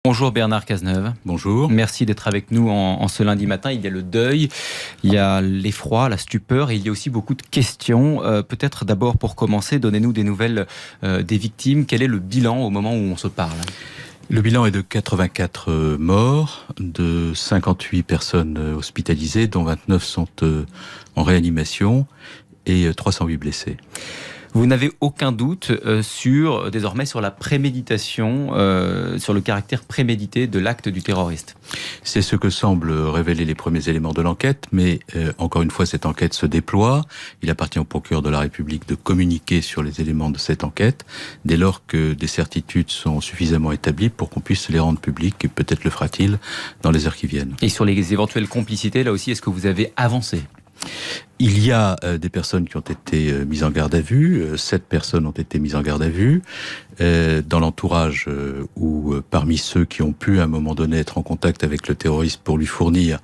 Bonjour Bernard Cazeneuve. Bonjour. Merci d'être avec nous en ce lundi matin. Il y a le deuil, il y a l'effroi, la stupeur et il y a aussi beaucoup de questions. Peut-être d'abord pour commencer, donnez-nous des nouvelles des victimes. Quel est le bilan au moment où on se parle ? Le bilan est de 84 morts, de 58 personnes hospitalisées, dont 29 sont en réanimation et 308 blessés. Vous n'avez aucun doute désormais sur la préméditation, sur le caractère prémédité de l'acte du terroriste. C'est ce que semblent révéler les premiers éléments de l'enquête, mais encore une fois, cette enquête se déploie. Il appartient au procureur de la République de communiquer sur les éléments de cette enquête, dès lors que des certitudes sont suffisamment établies pour qu'on puisse les rendre publiques, et peut-être le fera-t-il dans les heures qui viennent. Et sur les éventuelles complicités, là aussi, est-ce que vous avez avancé ? Il y a des personnes qui ont été mises en garde à vue, 7 personnes ont été mises en garde à vue, dans l'entourage ou parmi ceux qui ont pu à un moment donné être en contact avec le terroriste pour lui fournir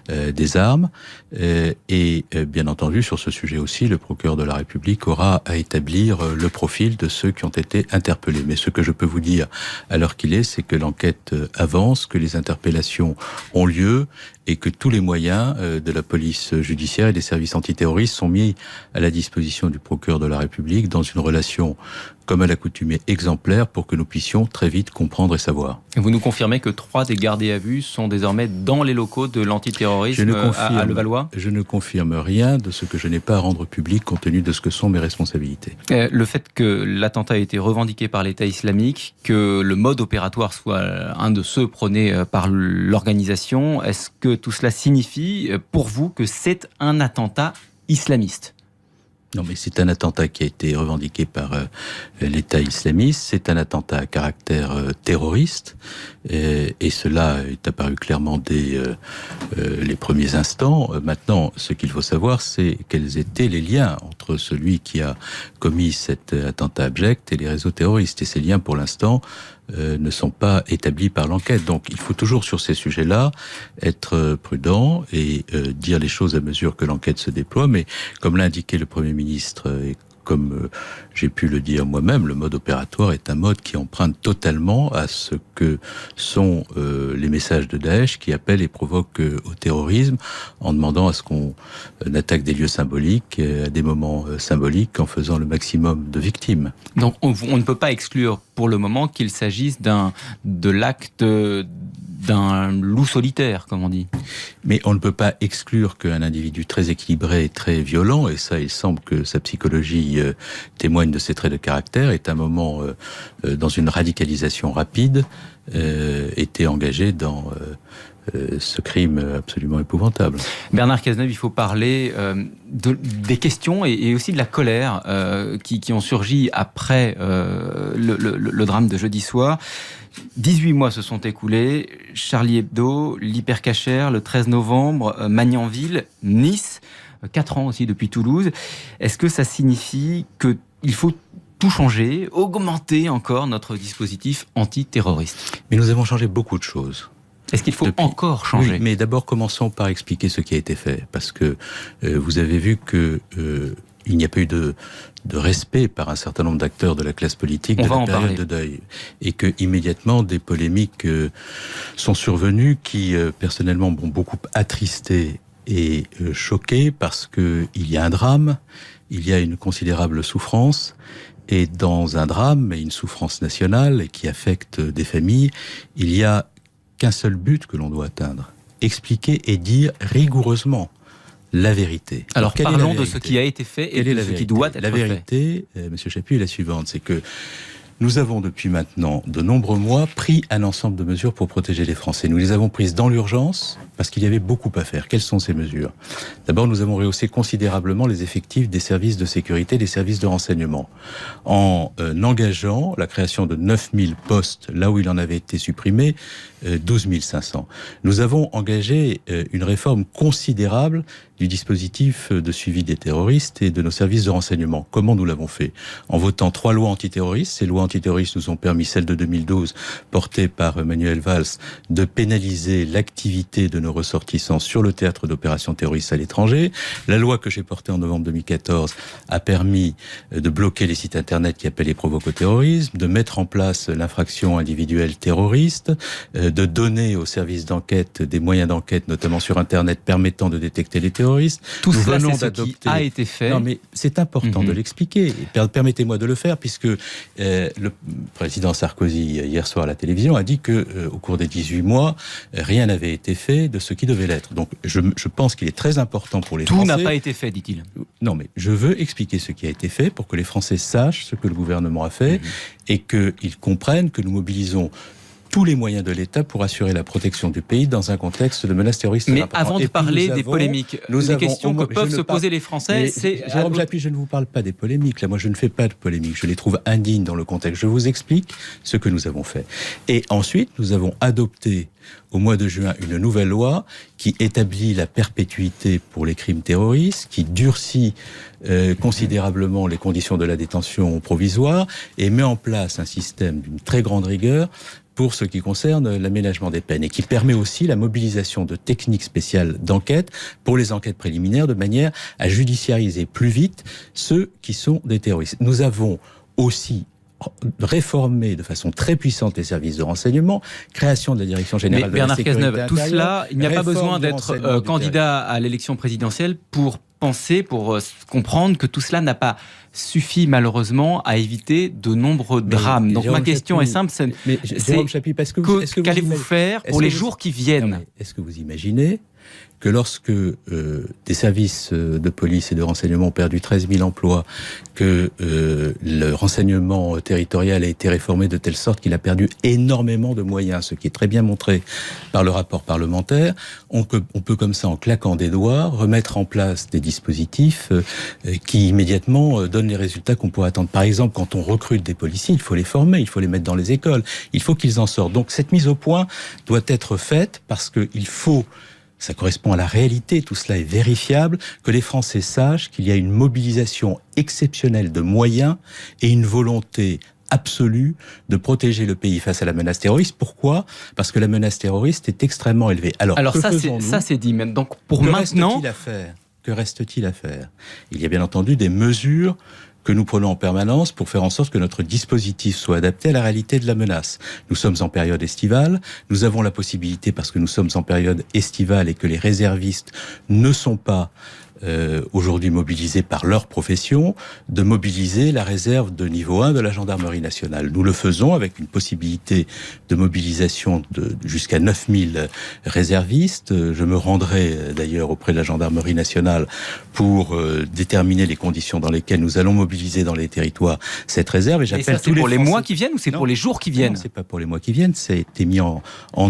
des armes. Et bien entendu, sur ce sujet aussi, le procureur de la République aura à établir le profil de ceux qui ont été interpellés. Mais ce que je peux vous dire à l'heure qu'il est, c'est que l'enquête avance, que les interpellations ont lieu et que tous les moyens de la police judiciaire et des services antiterroristes sont mis à la disposition du procureur de la République dans une relation, comme à l'accoutumée, exemplaire pour que nous puissions très vite comprendre et savoir. Et vous nous confirmez que 3 des gardés à vue sont désormais dans les locaux de l'antiterrorisme à Levallois ? Je ne confirme rien de ce que je n'ai pas à rendre public compte tenu de ce que sont mes responsabilités. Le fait que l'attentat a été revendiqué par l'État islamique, que le mode opératoire soit un de ceux prônés par l'organisation, est-ce que tout cela signifie pour vous que c'est un attentat islamiste ? Non, mais c'est un attentat qui a été revendiqué par l'État islamiste. C'est un attentat à caractère terroriste. Et cela est apparu clairement dès les premiers instants. Maintenant, ce qu'il faut savoir, c'est quels étaient les liens entre celui qui a commis cet attentat abject et les réseaux terroristes. Et ces liens, pour l'instant, ne sont pas établis par l'enquête. Donc il faut toujours sur ces sujets-là être prudent et dire les choses à mesure que l'enquête se déploie. Mais comme l'a indiqué le Premier ministre et comme j'ai pu le dire moi-même, le mode opératoire est un mode qui emprunte totalement à ce que sont les messages de Daesh qui appellent et provoquent au terrorisme en demandant à ce qu'on attaque des lieux symboliques à des moments symboliques en faisant le maximum de victimes. Donc on ne peut pas exclure pour le moment qu'il s'agisse de l'acte d'un loup solitaire, comme on dit. Mais on ne peut pas exclure qu'un individu très équilibré et très violent, et ça, il semble que sa psychologie témoigne de ses traits de caractère, est à un moment, dans une radicalisation rapide, était engagé dans ce crime absolument épouvantable. Bernard Cazeneuve, il faut parler des questions et aussi de la colère qui ont surgi après le drame de jeudi soir. 18 mois se sont écoulés, Charlie Hebdo, l'Hypercacher, le 13 novembre, Magnanville, Nice, 4 ans aussi depuis Toulouse. Est-ce que ça signifie qu'il faut tout changer, augmenter encore notre dispositif antiterroriste ? Mais nous avons changé beaucoup de choses. Est-ce qu'il faut encore changer ? Oui, mais d'abord commençons par expliquer ce qui a été fait, parce que vous avez vu que il n'y a pas eu de respect par un certain nombre d'acteurs de la classe politique de la période de deuil. Et que immédiatement des polémiques sont survenues qui personnellement m'ont beaucoup attristé et choqué parce que il y a un drame, il y a une considérable souffrance. Et dans un drame et une souffrance nationale et qui affecte des familles, il y a qu'un seul but que l'on doit atteindre. Expliquer et dire rigoureusement la vérité. Alors parlons de ce qui a été fait et de ce qui doit être fait. La vérité, Monsieur Chaput, est la suivante, c'est que nous avons depuis maintenant de nombreux mois pris un ensemble de mesures pour protéger les Français. Nous les avons prises dans l'urgence parce qu'il y avait beaucoup à faire. Quelles sont ces mesures ? D'abord, nous avons rehaussé considérablement les effectifs des services de sécurité, des services de renseignement, en engageant la création de 9000 postes là où il en avait été supprimé 12 500. Nous avons engagé une réforme considérable du dispositif de suivi des terroristes et de nos services de renseignement. Comment nous l'avons fait ? En votant 3 lois antiterroristes. Ces lois antiterroristes nous ont permis, celle de 2012, portée par Manuel Valls, de pénaliser l'activité de nos nos ressortissants sur le théâtre d'opérations terroristes à l'étranger. La loi que j'ai portée en novembre 2014 a permis de bloquer les sites internet qui appellent et provoquent au terrorisme, de mettre en place l'infraction individuelle terroriste, de donner aux services d'enquête des moyens d'enquête, notamment sur internet, permettant de détecter les terroristes. Tout cela, c'est ce qui a été fait. Non, mais c'est important de l'expliquer. Permettez-moi de le faire, puisque le président Sarkozy, hier soir à la télévision, a dit que au cours des 18 mois, rien n'avait été fait de ce qui devait l'être. Donc, je pense qu'il est très important pour les Français... Tout n'a pas été fait, dit-il. Non, mais je veux expliquer ce qui a été fait pour que les Français sachent ce que le gouvernement a fait et qu'ils comprennent que nous mobilisons tous les moyens de l'État pour assurer la protection du pays dans un contexte de menace terroriste. Mais avant de parler des polémiques, les questions que peuvent se poser les Français, c'est... Jérôme Japy, je ne vous parle pas des polémiques. Là, moi, je ne fais pas de polémiques. Je les trouve indignes dans le contexte. Je vous explique ce que nous avons fait. Et ensuite, nous avons adopté au mois de juin une nouvelle loi qui établit la perpétuité pour les crimes terroristes, qui durcit considérablement les conditions de la détention provisoire et met en place un système d'une très grande rigueur pour ce qui concerne l'aménagement des peines et qui permet aussi la mobilisation de techniques spéciales d'enquête pour les enquêtes préliminaires de manière à judiciariser plus vite ceux qui sont des terroristes. Nous avons aussi réformer de façon très puissante les services de renseignement, création de la Direction Générale de la Sécurité intérieure. Tout cela, il n'y a pas besoin d'être candidat à l'élection présidentielle pour penser, pour comprendre que tout cela n'a pas suffi malheureusement à éviter de nombreux drames. Donc ma question est simple, c'est qu'allez-vous faire pour les jours qui viennent ? Est-ce que vous imaginez que lorsque des services de police et de renseignement ont perdu 13 000 emplois, que le renseignement territorial a été réformé de telle sorte qu'il a perdu énormément de moyens, ce qui est très bien montré par le rapport parlementaire, on peut comme ça, en claquant des doigts, remettre en place des dispositifs qui immédiatement donnent les résultats qu'on pourrait attendre. Par exemple, quand on recrute des policiers, il faut les former, il faut les mettre dans les écoles, il faut qu'ils en sortent. Donc cette mise au point doit être faite parce qu'il faut... Ça correspond à la réalité, tout cela est vérifiable, que les Français sachent qu'il y a une mobilisation exceptionnelle de moyens et une volonté absolue de protéger le pays face à la menace terroriste. Pourquoi ? Parce que la menace terroriste est extrêmement élevée. Alors ça c'est dit même. Donc pour maintenant, que reste-t-il à faire ? Il y a bien entendu des mesures que nous prenons en permanence pour faire en sorte que notre dispositif soit adapté à la réalité de la menace. Nous sommes en période estivale, nous avons la possibilité, parce que nous sommes en période estivale et que les réservistes ne sont pas aujourd'hui mobilisés par leur profession, de mobiliser la réserve de niveau 1 de la gendarmerie nationale. Nous le faisons avec une possibilité de mobilisation de jusqu'à 9000 réservistes. Je me rendrai d'ailleurs auprès de la gendarmerie nationale pour déterminer les conditions dans lesquelles nous allons mobiliser dans les territoires cette réserve. Et j'appelle tous les pour les mois qui viennent ou c'est pour les jours qui viennent ? Non, c'est pas pour les mois qui viennent. Ça a été mis en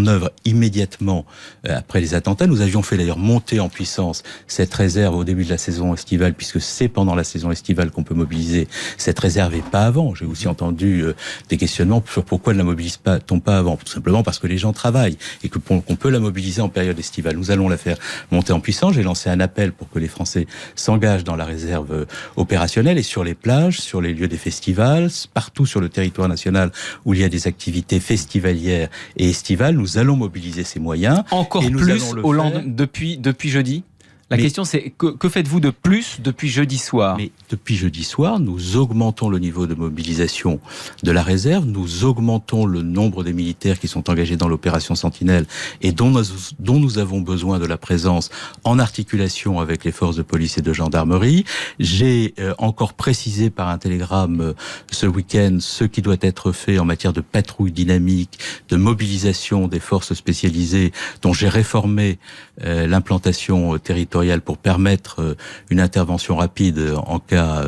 œuvre immédiatement après les attentats. Nous avions fait d'ailleurs monter en puissance cette réserve au début de la saison estivale, puisque c'est pendant la saison estivale qu'on peut mobiliser cette réserve et pas avant. J'ai aussi entendu des questionnements sur pourquoi ne la mobilise-t-on pas avant. Tout simplement parce que les gens travaillent et qu'on peut la mobiliser en période estivale. Nous allons la faire monter en puissance. J'ai lancé un appel pour que les Français s'engagent dans la réserve opérationnelle et sur les plages, sur les lieux des festivals, partout sur le territoire national où il y a des activités festivalières et estivales. Nous allons mobiliser ces moyens. Encore et nous plus depuis jeudi ? La question c'est, que faites-vous de plus depuis jeudi soir ? Mais depuis jeudi soir, nous augmentons le niveau de mobilisation de la réserve, nous augmentons le nombre des militaires qui sont engagés dans l'opération Sentinelle et dont nous avons besoin de la présence en articulation avec les forces de police et de gendarmerie. J'ai encore précisé par un télégramme ce week-end ce qui doit être fait en matière de patrouille dynamique, de mobilisation des forces spécialisées dont j'ai réformé l'implantation territoriale pour permettre une intervention rapide en cas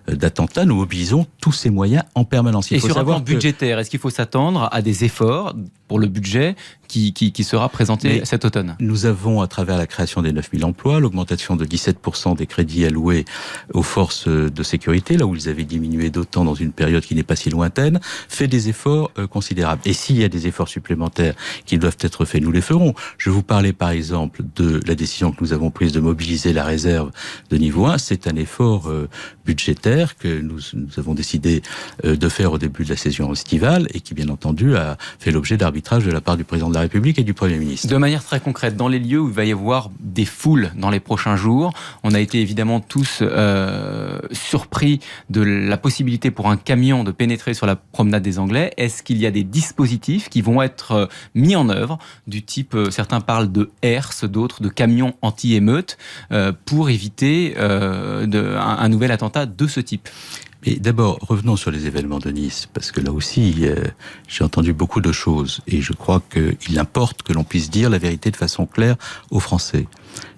d'attentat. Nous mobilisons tous ces moyens en permanence. Et sur un plan budgétaire, est-ce qu'il faut s'attendre à des efforts pour le budget qui sera présenté cet automne? Nous avons, à travers la création des 9000 emplois, l'augmentation de 17% des crédits alloués aux forces de sécurité, là où ils avaient diminué d'autant dans une période qui n'est pas si lointaine, fait des efforts considérables. Et s'il y a des efforts supplémentaires qui doivent être faits, nous les ferons. Je vous parlais par exemple de la décision que nous avons prise de mobiliser la réserve de niveau 1. C'est un effort budgétaire que nous avons décidé de faire au début de la saison estivale et qui, bien entendu, a fait l'objet d'arbitrage de la part du président de la République et du Premier ministre. De manière très concrète, dans les lieux où il va y avoir des foules dans les prochains jours, on a été évidemment tous surpris de la possibilité pour un camion de pénétrer sur la promenade des Anglais. Est-ce qu'il y a des dispositifs qui vont être mis en œuvre, du type, certains parlent de herses, d'autres de camions anti-émeutes, pour éviter un nouvel attentat de ce type? Mais d'abord, revenons sur les événements de Nice, parce que là aussi, j'ai entendu beaucoup de choses, et je crois qu'il importe que l'on puisse dire la vérité de façon claire aux Français.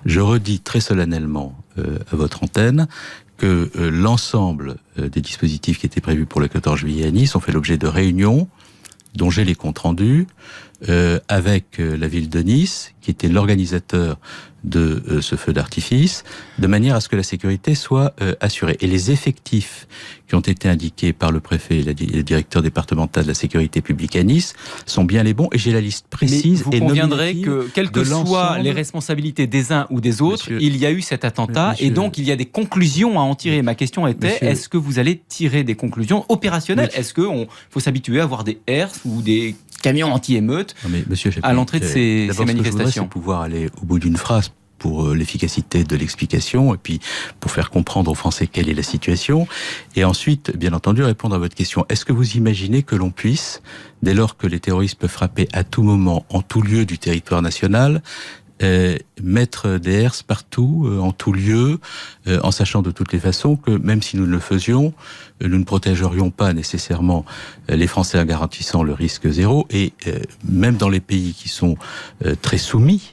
Je redis très solennellement à votre antenne que l'ensemble des dispositifs qui étaient prévus pour le 14 juillet à Nice ont fait l'objet de réunions, dont j'ai les comptes rendus, avec la ville de Nice, qui était l'organisateur de ce feu d'artifice, de manière à ce que la sécurité soit assurée. Et les effectifs qui ont été indiqués par le préfet et le directeur départemental de la sécurité publique à Nice sont bien les bons, et j'ai la liste précise. Mais vous conviendrez que, quelles que soient les responsabilités des uns ou des autres, il y a eu cet attentat, et donc il y a des conclusions à en tirer. Ma question était, est-ce que vous allez tirer des conclusions opérationnelles? Est-ce qu'il faut s'habituer à avoir des herses ou des camions anti-émeutes à l'entrée de ces manifestations? Ce que je voudrais, c'est pouvoir aller au bout d'une phrase pour l'efficacité de l'explication, et puis pour faire comprendre aux Français quelle est la situation, et ensuite, bien entendu, répondre à votre question. Est-ce que vous imaginez que l'on puisse, dès lors que les terroristes peuvent frapper à tout moment, en tout lieu du territoire national, mettre des herses partout, en tout lieu, en sachant de toutes les façons que même si nous le faisions, nous ne protégerions pas nécessairement les Français en garantissant le risque zéro, et même dans les pays qui sont très soumis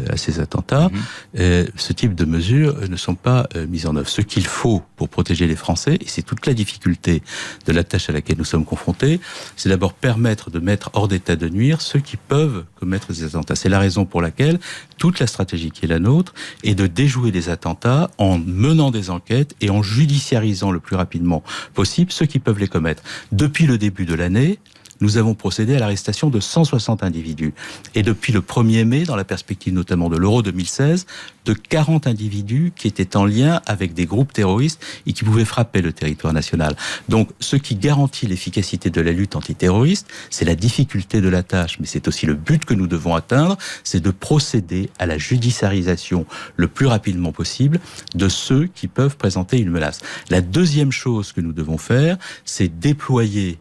à ces attentats, ce type de mesures ne sont pas mises en œuvre. Ce qu'il faut pour protéger les Français, et c'est toute la difficulté de la tâche à laquelle nous sommes confrontés, c'est d'abord permettre de mettre hors d'état de nuire ceux qui peuvent commettre ces attentats. C'est la raison pour laquelle toute la stratégie qui est la nôtre est de déjouer des attentats en menant des enquêtes et en judiciarisant le plus rapidement possible ceux qui peuvent les commettre. Depuis le début de l'année, nous avons procédé à l'arrestation de 160 individus. Et depuis le 1er mai, dans la perspective notamment de l'Euro 2016, de 40 individus qui étaient en lien avec des groupes terroristes et qui pouvaient frapper le territoire national. Donc, ce qui garantit l'efficacité de la lutte antiterroriste, c'est la difficulté de la tâche, mais c'est aussi le but que nous devons atteindre, c'est de procéder à la judiciarisation le plus rapidement possible de ceux qui peuvent présenter une menace. La deuxième chose que nous devons faire, c'est déployer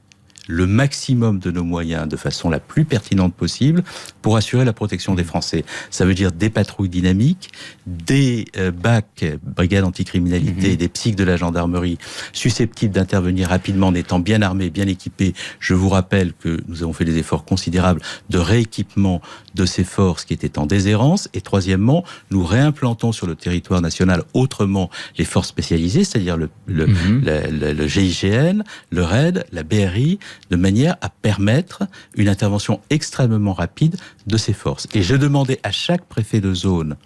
le maximum de nos moyens de façon la plus pertinente possible pour assurer la protection des Français. Ça veut dire des patrouilles dynamiques, des BAC, brigades anticriminalité, des psys de la gendarmerie susceptibles d'intervenir rapidement en étant bien armés, bien équipés. Je vous rappelle que nous avons fait des efforts considérables de rééquipement de ces forces qui étaient en déshérence. Et troisièmement, nous réimplantons sur le territoire national autrement les forces spécialisées, c'est-à-dire le GIGN, le RAID, la BRI, de manière à permettre une intervention extrêmement rapide de ces forces. Et je demandais à chaque préfet de zone,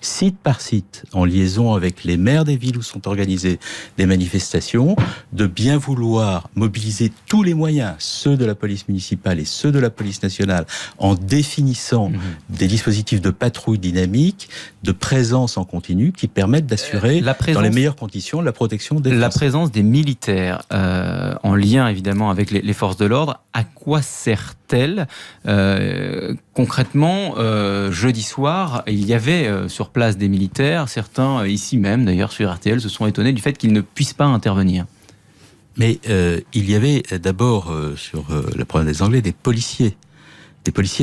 site par site, en liaison avec les maires des villes où sont organisées des manifestations, de bien vouloir mobiliser tous les moyens, ceux de la police municipale et ceux de la police nationale, en définissant des dispositifs de patrouille dynamique, de présence en continu, qui permettent d'assurer, dans les meilleures conditions, la protection des Français. La présence des militaires, en lien évidemment avec les forces de l'ordre, à quoi sert-elle concrètement? Jeudi soir, il y avait sur place des militaires. Certains, ici même d'ailleurs sur RTL, se sont étonnés du fait qu'ils ne puissent pas intervenir. Mais il y avait d'abord sur la promenade des Anglais des policiers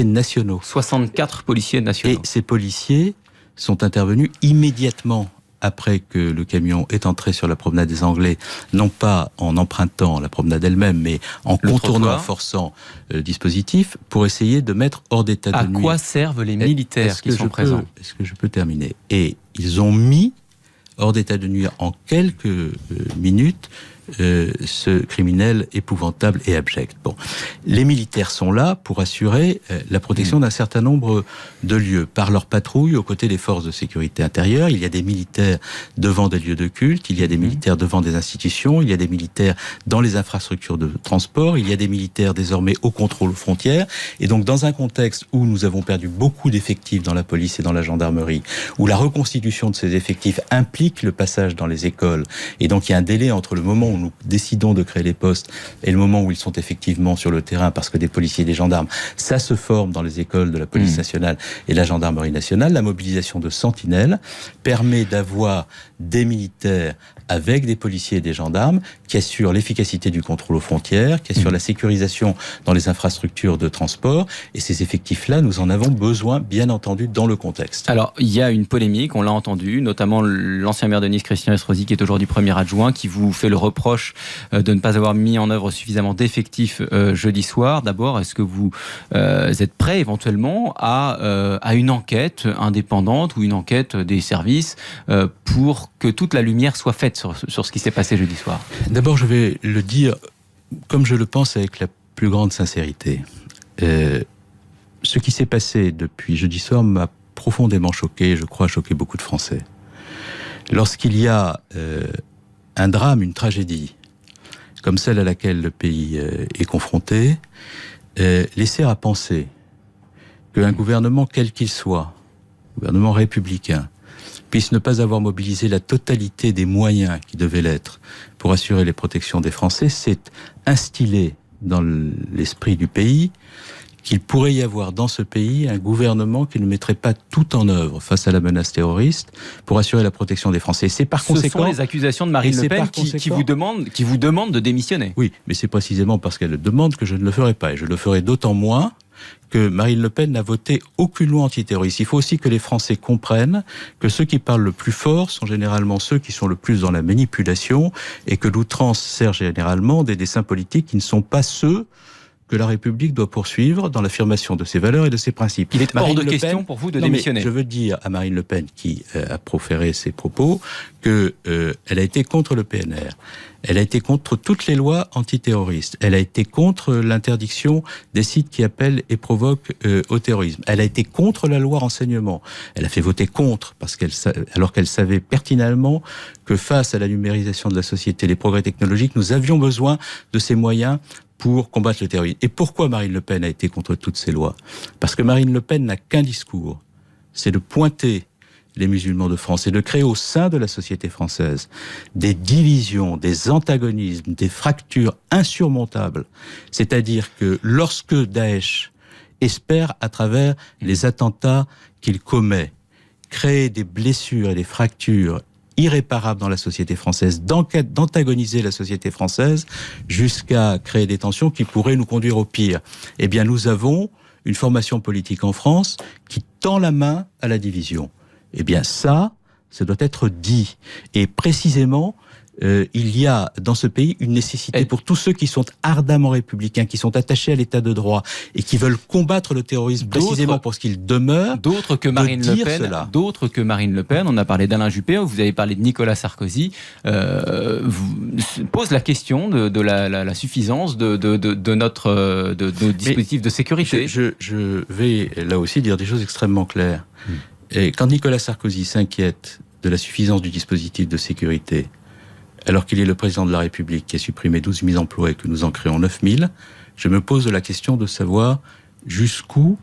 nationaux. 64 policiers nationaux. Et ces policiers sont intervenus immédiatement après que le camion est entré sur la promenade des Anglais, non pas en empruntant la promenade elle-même, mais en contournant, en forçant le dispositif, pour essayer de mettre hors d'état de nuire. À quoi servent les militaires qui sont présents? Est-ce que je peux terminer? Et ils ont mis hors d'état de nuire en quelques minutes ce criminel épouvantable et abject. Bon, les militaires sont là pour assurer la protection d'un certain nombre de lieux par leur patrouille aux côtés des forces de sécurité intérieure. Il y a des militaires devant des lieux de culte, il y a des militaires devant des institutions, il y a des militaires dans les infrastructures de transport, il y a des militaires désormais au contrôle aux frontières. Et donc, dans un contexte où nous avons perdu beaucoup d'effectifs dans la police et dans la gendarmerie, où la reconstitution de ces effectifs implique le passage dans les écoles, et donc il y a un délai entre le moment où où nous décidons de créer les postes et le moment où ils sont effectivement sur le terrain, parce que des policiers et des gendarmes, ça se forme dans les écoles de la police nationale et de la gendarmerie nationale. La mobilisation de sentinelles permet d'avoir des militaires avec des policiers et des gendarmes qui assurent l'efficacité du contrôle aux frontières, qui assurent la sécurisation dans les infrastructures de transport. Et ces effectifs-là, nous en avons besoin, bien entendu, dans le contexte. Alors, il y a une polémique, on l'a entendu, notamment l'ancien maire de Nice, Christian Estrosi, qui est aujourd'hui premier adjoint, qui vous fait le reproche de ne pas avoir mis en œuvre suffisamment d'effectifs jeudi soir. D'abord, est-ce que vous êtes prêt éventuellement à une enquête indépendante ou une enquête des services pour que toute la lumière soit faite sur ce qui s'est passé jeudi soir? D'abord, je vais le dire comme je le pense avec la plus grande sincérité. Ce qui s'est passé depuis jeudi soir m'a profondément choqué, et je crois choqué beaucoup de Français. Lorsqu'il y a un drame, une tragédie, comme celle à laquelle le pays est confronté, laisser à penser qu'un gouvernement, quel qu'il soit, gouvernement républicain, puisse ne pas avoir mobilisé la totalité des moyens qui devaient l'être pour assurer les protections des Français, c'est instiller dans l'esprit du pays qu'il pourrait y avoir dans ce pays un gouvernement qui ne mettrait pas tout en œuvre face à la menace terroriste pour assurer la protection des Français. C'est par conséquent... Ce sont les accusations de Marine Le Pen qui vous demande de démissionner. Oui, mais c'est précisément parce qu'elle le demande que je ne le ferai pas. Et je le ferai d'autant moins que Marine Le Pen n'a voté aucune loi antiterroriste. Il faut aussi que les Français comprennent que ceux qui parlent le plus fort sont généralement ceux qui sont le plus dans la manipulation et que l'outrance sert généralement des desseins politiques qui ne sont pas ceux que la République doit poursuivre dans l'affirmation de ses valeurs et de ses principes. Il est hors de question pour vous de démissionner. Je veux dire à Marine Le Pen, qui a proféré ses propos, qu'elle a été contre le PNR. Elle a été contre toutes les lois antiterroristes. Elle a été contre l'interdiction des sites qui appellent et provoquent au terrorisme. Elle a été contre la loi renseignement. Elle a fait voter contre, alors qu'elle savait pertinemment que face à la numérisation de la société, les progrès technologiques, nous avions besoin de ces moyens pour combattre le terrorisme. Et pourquoi Marine Le Pen a été contre toutes ces lois? Parce que Marine Le Pen n'a qu'un discours, c'est de pointer les musulmans de France et de créer au sein de la société française des divisions, des antagonismes, des fractures insurmontables. C'est-à-dire que lorsque Daesh espère, à travers les attentats qu'il commet, créer des blessures et des fractures irréparable dans la société française, d'antagoniser la société française jusqu'à créer des tensions qui pourraient nous conduire au pire. Eh bien, nous avons une formation politique en France qui tend la main à la division. Eh bien, ça doit être dit. Et précisément, il y a dans ce pays une nécessité pour tous ceux qui sont ardemment républicains, qui sont attachés à l'état de droit et qui veulent combattre le terrorisme précisément pour ce qu'il demeure. D'autres que Marine Le Pen, on a parlé d'Alain Juppé, vous avez parlé de Nicolas Sarkozy, pose la question de la suffisance de notre dispositif de sécurité. Je vais là aussi dire des choses extrêmement claires. Et quand Nicolas Sarkozy s'inquiète de la suffisance du dispositif de sécurité, alors qu'il est le président de la République qui a supprimé 12 000 emplois et que nous en créons 9 000, je me pose la question de savoir jusqu'où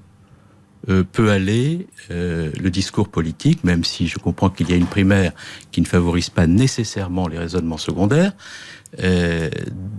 peut aller le discours politique, même si je comprends qu'il y a une primaire qui ne favorise pas nécessairement les raisonnements secondaires,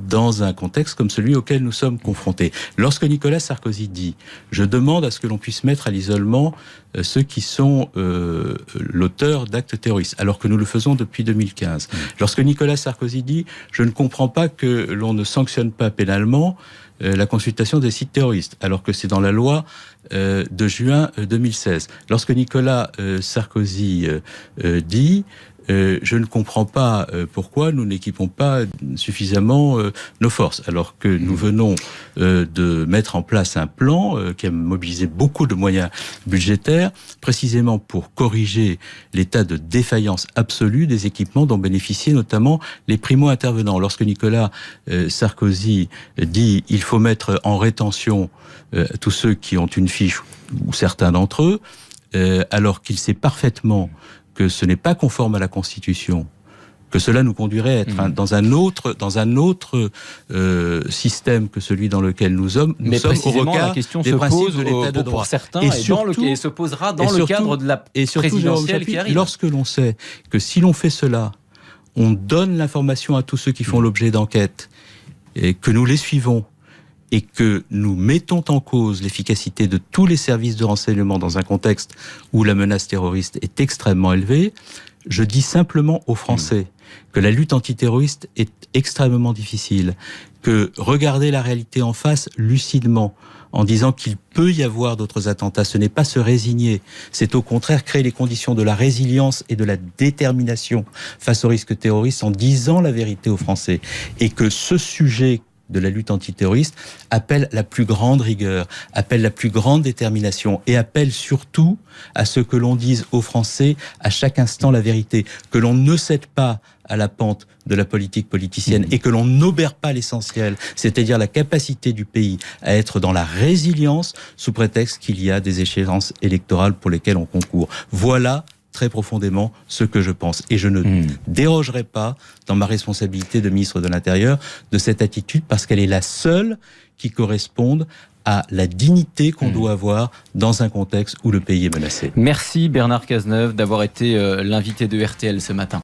dans un contexte comme celui auquel nous sommes confrontés. Lorsque Nicolas Sarkozy dit « Je demande à ce que l'on puisse mettre à l'isolement ceux qui sont l'auteur d'actes terroristes », alors que nous le faisons depuis 2015. Lorsque Nicolas Sarkozy dit « Je ne comprends pas que l'on ne sanctionne pas pénalement la consultation des sites terroristes », alors que c'est dans la loi de juin 2016. Lorsque Nicolas Sarkozy dit je ne comprends pas pourquoi nous n'équipons pas suffisamment nos forces, alors que nous venons de mettre en place un plan qui a mobilisé beaucoup de moyens budgétaires, précisément pour corriger l'état de défaillance absolue des équipements dont bénéficiaient notamment les primo-intervenants. Lorsque Nicolas Sarkozy dit il faut mettre en rétention tous ceux qui ont une fiche, ou certains d'entre eux, alors qu'il sait parfaitement que ce n'est pas conforme à la Constitution, que cela nous conduirait à être dans un autre système que celui dans lequel nous sommes au regard la question des principes de l'état de droit. Pour certains, et se posera dans le cadre de la présidentielle qui arrive. Lorsque l'on sait que si l'on fait cela, on donne l'information à tous ceux qui font l'objet d'enquêtes, et que nous les suivons, et que nous mettons en cause l'efficacité de tous les services de renseignement dans un contexte où la menace terroriste est extrêmement élevée, je dis simplement aux Français que la lutte antiterroriste est extrêmement difficile, que regarder la réalité en face lucidement, en disant qu'il peut y avoir d'autres attentats, ce n'est pas se résigner, c'est au contraire créer les conditions de la résilience et de la détermination face au risque terroriste en disant la vérité aux Français. Et que ce sujet de la lutte antiterroriste appelle la plus grande rigueur, appelle la plus grande détermination et appelle surtout à ce que l'on dise aux Français à chaque instant la vérité, que l'on ne cède pas à la pente de la politique politicienne et que l'on n'obère pas l'essentiel, c'est-à-dire la capacité du pays à être dans la résilience sous prétexte qu'il y a des échéances électorales pour lesquelles on concourt. Voilà très profondément ce que je pense. Et je ne dérogerai pas, dans ma responsabilité de ministre de l'Intérieur, de cette attitude parce qu'elle est la seule qui corresponde à la dignité qu'on doit avoir dans un contexte où le pays est menacé. Merci Bernard Cazeneuve d'avoir été l'invité de RTL ce matin.